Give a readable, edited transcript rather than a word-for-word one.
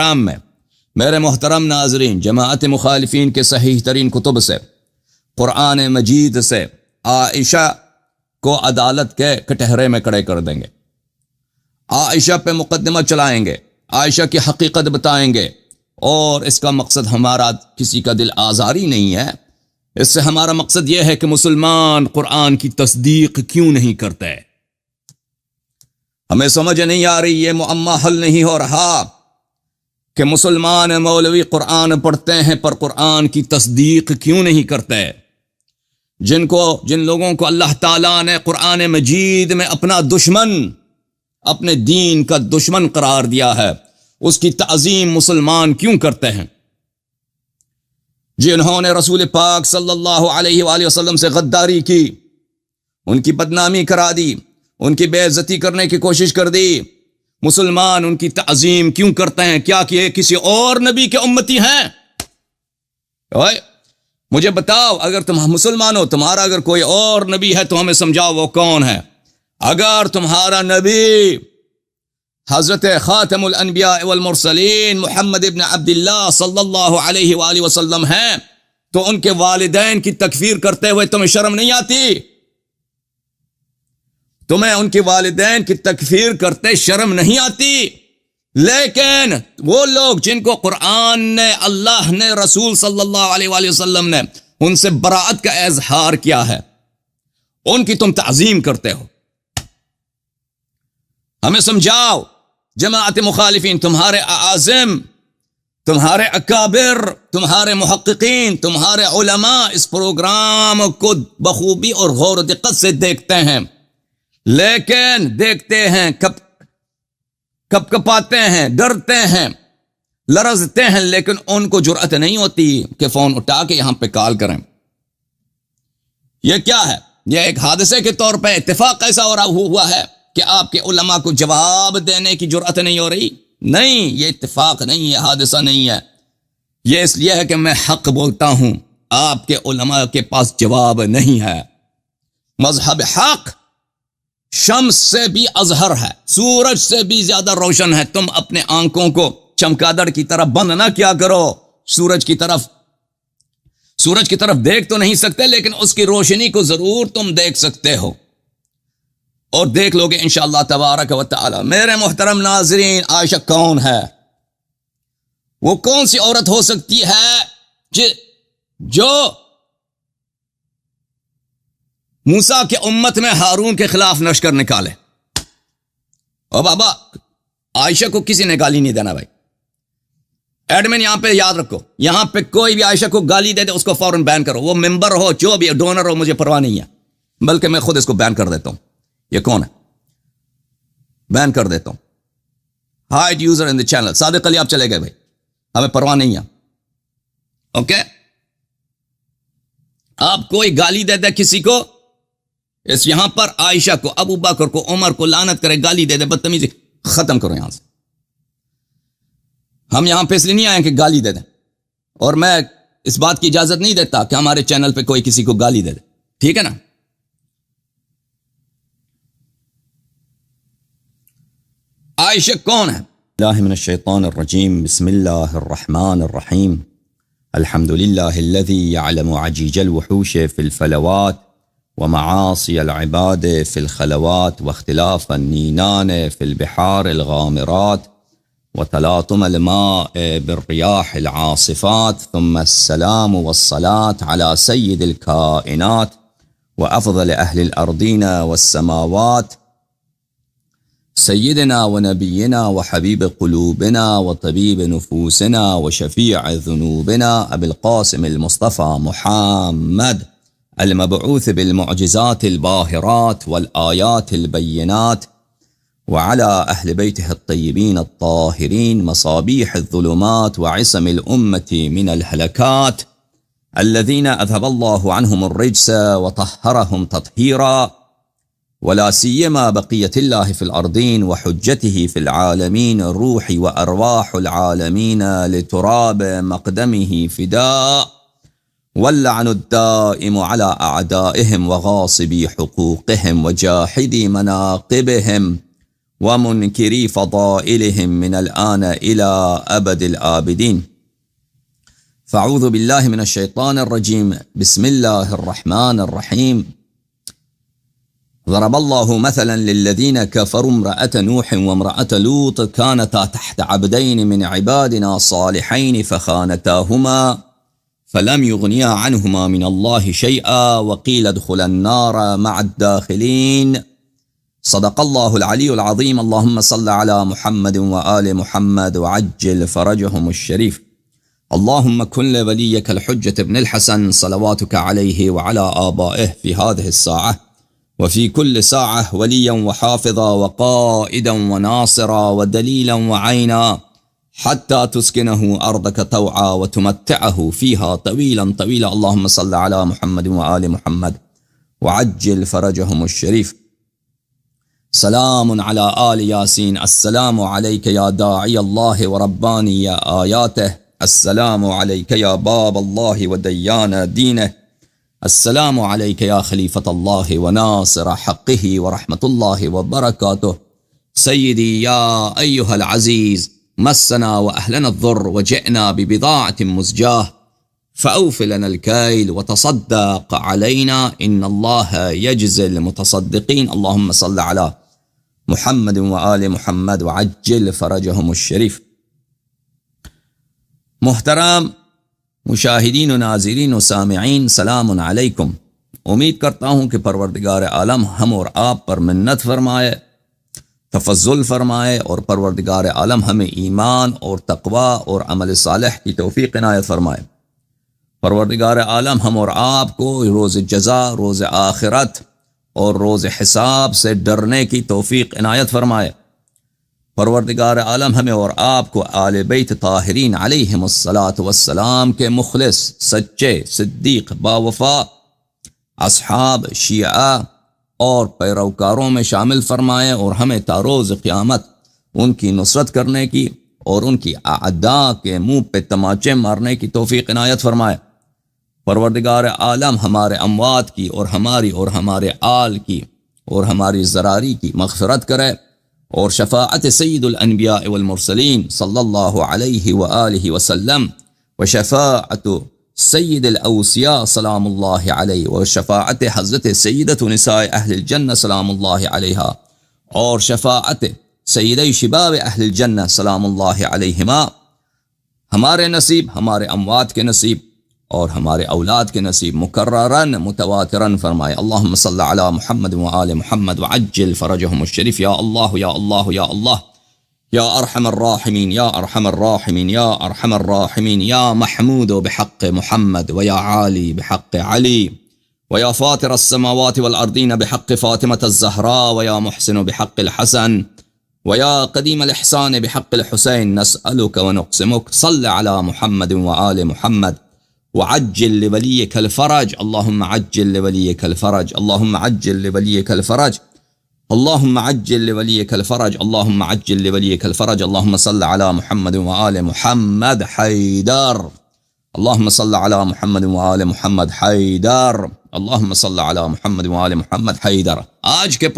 میں میرے محترم ناظرین، جماعت مخالفین کے صحیح ترین کتب سے، قرآن مجید سے عائشہ کو عدالت کے کٹہرے میں کھڑے کر دیں گے، عائشہ پہ مقدمہ چلائیں گے، عائشہ کی حقیقت بتائیں گے، اور اس کا مقصد ہمارا کسی کا دل آزاری نہیں ہے، اس سے ہمارا مقصد یہ ہے کہ مسلمان قرآن کی تصدیق کیوں نہیں کرتے۔ ہمیں سمجھ نہیں آ رہی، یہ معمہ حل نہیں ہو رہا کہ مسلمان مولوی قرآن پڑھتے ہیں پر قرآن کی تصدیق کیوں نہیں کرتے۔ جن لوگوں کو اللہ تعالیٰ نے قرآن مجید میں اپنا دشمن، اپنے دین کا دشمن قرار دیا ہے، اس کی تعظیم مسلمان کیوں کرتے ہیں؟ جنہوں نے رسول پاک صلی اللہ علیہ وآلہ وسلم سے غداری کی، ان کی بدنامی کرا دی، ان کی بے عزتی کرنے کی کوشش کر دی، مسلمان ان کی تعظیم کیوں کرتے ہیں؟ کیا کہ یہ کسی اور نبی کے امتی ہیں؟ مجھے بتاؤ، اگر تم مسلمان ہو، تمہارا اگر کوئی اور نبی ہے تو ہمیں سمجھاؤ وہ کون ہے۔ اگر تمہارا نبی حضرت خاتم الانبیاء والمرسلین محمد ابن عبداللہ صلی اللہ علیہ وآلہ وسلم ہیں تو ان کے والدین کی تکفیر کرتے ہوئے تمہیں شرم نہیں آتی؟ تمہیں ان کے والدین کی تکفیر کرتے شرم نہیں آتی؟ لیکن وہ لوگ جن کو قرآن نے، اللہ نے، رسول صلی اللہ علیہ وآلہ وسلم نے ان سے براءت کا اظہار کیا ہے، ان کی تم تعظیم کرتے ہو۔ ہمیں سمجھاؤ جماعت مخالفین، تمہارے اعاظم، تمہارے اکابر، تمہارے محققین، تمہارے علماء اس پروگرام کو بخوبی اور غور و دقت سے دیکھتے ہیں، لیکن دیکھتے ہیں کپ کپاتے ہیں، ڈرتے ہیں، لرزتے ہیں، لیکن ان کو جرأت نہیں ہوتی کہ فون اٹھا کے یہاں پہ کال کریں۔ یہ کیا ہے؟ یہ ایک حادثے کے طور پہ اتفاق ایسا ہوا ہے کہ آپ کے علماء کو جواب دینے کی جرأت نہیں ہو رہی؟ نہیں، یہ اتفاق نہیں ہے، حادثہ نہیں ہے، یہ اس لیے ہے کہ میں حق بولتا ہوں، آپ کے علماء کے پاس جواب نہیں ہے۔ مذہب حق شمس سے بھی اظہر ہے، سورج سے بھی زیادہ روشن ہے۔ تم اپنے آنکھوں کو چمگادڑ کی طرف بند نہ کیا کرو، سورج کی طرف دیکھ تو نہیں سکتے لیکن اس کی روشنی کو ضرور تم دیکھ سکتے ہو، اور دیکھ لو گے انشاءاللہ تبارک و تعالی۔ میرے محترم ناظرین، عائشہ کون ہے؟ وہ کون سی عورت ہو سکتی ہے جو موسیٰ کے امت میں ہارون کے خلاف لشکر نکالے؟ او بابا، عائشہ کو کسی نے گالی نہیں دینا بھائی۔ ایڈمن یہاں پہ یاد رکھو، یہاں پہ کوئی بھی عائشہ کو گالی دے دے اس کو فوراً بین کرو، وہ ممبر ہو، جو بھی ڈونر ہو، مجھے پرواہ نہیں ہے، بلکہ میں خود اس کو بین کر دیتا ہوں۔ یہ کون ہے؟ بین کر دیتا ہوں۔ Hide user in the channel. Sadiq Ali آپ چلے گئے بھائی، ہمیں پرواہ نہیں ہے، اوکے؟ آپ کوئی گالی دے دے کسی کو، اس یہاں پر عائشہ کو، ابو بکر کو، عمر کو لعنت کرے، گالی دے دے، بدتمیزی، ختم کرو یہاں سے۔ ہم یہاں پہ اس لیے نہیں آئے کہ گالی دے دیں، اور میں اس بات کی اجازت نہیں دیتا کہ ہمارے چینل پہ کوئی کسی کو گالی دے دے، ٹھیک ہے نا؟ عائشہ کون ہے؟ اللہ من الشیطان الرجیم، بسم اللہ الرحمن الرحیم، الحمد للہ الذی یعلم عجیج الوحوش فی الفلوات ومعاصی العباد فی الخلوات واختلاف النینان فی البحار الغامرات وتلاطم الماء بالرياح العاصفات، ثم السلام والصلاة على سيد الكائنات وأفضل أهل الأرضين والسماوات، سيدنا ونبينا وحبيب قلوبنا وطبيب نفوسنا وشفيع ذنوبنا أبي القاسم المصطفى محمد المبعوث بالمعجزات الباهرات والآيات البينات، وعلى أهل بيته الطيبين الطاهرين مصابيح الظلمات وعصم الأمة من الهلكات، الذين أذهب الله عنهم الرجس وطهرهم تطهيرا، ولا سيما بقية الله في الأرضين وحجته في العالمين، الروح وأرواح العالمين لتراب مقدمه فداء، واللعن الدائم على أعدائهم وغاصبي حقوقهم وجاحدي مناقبهم، ومنكري فضائلهم من الآن إلى أبد الآبدين. فأعوذ بالله من الشيطان الرجيم. بسم الله الرحمن الرحيم. ضرب الله مثلا للذين كفروا امرأة نوح وامرأة لوط كانتا تحت عبدين من عبادنا صالحين فخانتاهما فلم يغنيا عنهما من الله شيئا وقيل ادخلا النار مع الداخلين. صدق الله العلي العظيم. اللهم صل على محمد وآل محمد وعجل فرجهم الشريف. اللهم كن لوليك الحجة ابن الحسن صلواتك عليه وعلى آبائه في هذه الساعة وفي كل ساعة وليا وحافظا وقائدا وناصرا ودليلا وعينا حتى تسكنه أرضك طوعا وتمتعه فيها طويلا طويلا. اللهم صل على محمد وآل محمد وعجل فرجهم الشريف. سلام على آل ياسين. السلام عليك يا داعي الله ورباني آياته. السلام عليك يا باب الله وديان دينه. السلام عليك يا خليفة الله وناصر حقه ورحمة الله وبركاته. سيدي يا أيها العزيز، مسنا وأهلنا الضر وجئنا ببضاعة مزجاة فأوف لنا الكيل وتصدق علينا إن الله يجزي المتصدقين. اللهم صل على محمد وآل محمد وعجل فرجهم الشريف. محترم مشاہدین و ناظرین و سامعین، سلام علیکم۔ امید کرتا ہوں کہ پروردگار عالم ہم اور آپ پر منت فرمائے، تفضل فرمائے، اور پروردگار عالم ہمیں ایمان اور تقوی اور عمل صالح کی توفیق عنایت فرمائے۔ پروردگار عالم ہم اور آپ کو روز جزا، روز آخرت اور روز حساب سے ڈرنے کی توفیق عنایت فرمائے۔ پروردگار عالم ہمیں اور آپ کو آل بیت طاہرین علیہم الصلاۃ والسلام کے مخلص، سچے، صدیق، باوفا اصحاب، شیعہ اور پیروکاروں میں شامل فرمائے، اور ہمیں تا روز قیامت ان کی نصرت کرنے کی اور ان کی اعداء کے منہ پہ تماچے مارنے کی توفیق عنایت فرمائے۔ پروردگار عالم ہمارے اموات کی اور ہماری اور ہمارے آل کی اور ہماری ذراری کی مغفرت کرے، اور شفاعت سید الانبیاء والمرسلین صلی اللہ علیہ وآلہ وسلم وشفاعت سید الاوصیاء سلام اللہ علیہ وشفاعت حضرت سیدۃ نساء اہل الجنہ سلام اللہ علیہا اور شفاعت سیدی شباب اہل الجنہ سلام اللہ علیہما ہمارے نصیب، ہمارے اموات کے نصیب اور ہمارے اولاد کے نصیب مکررن متواترن فرمائے۔ اللہم صلی علی محمد وآل محمد وعجل فرجهم الشریف۔ یا اللہ یا اللہ یا اللہ یا ارحم الراحمین یا ارحم الراحمین یا ارحم الراحمین یا محمود بحق محمد ویا عالی بحق علی ویا فاطر السماوات والارضین بحق فاطمة الزہراء ویا محسن بحق الحسن ویا قدیم الاحسان بحق الحسین نسألک ونقسمک صل علی محمد وآل محمد وعجل لوليك الفرج۔ اللهم عجل لوليك الفرج، اللهم عجل لوليك الفرج، اللهم عجل لوليك الفرج، اللهم عجل لوليك الفرج۔ اللهم صل على محمد وآل محمد حيدر، اللهم صل على محمد وآل محمد حيدر، اللهم صل على محمد وآل محمد حيدر۔ آج کے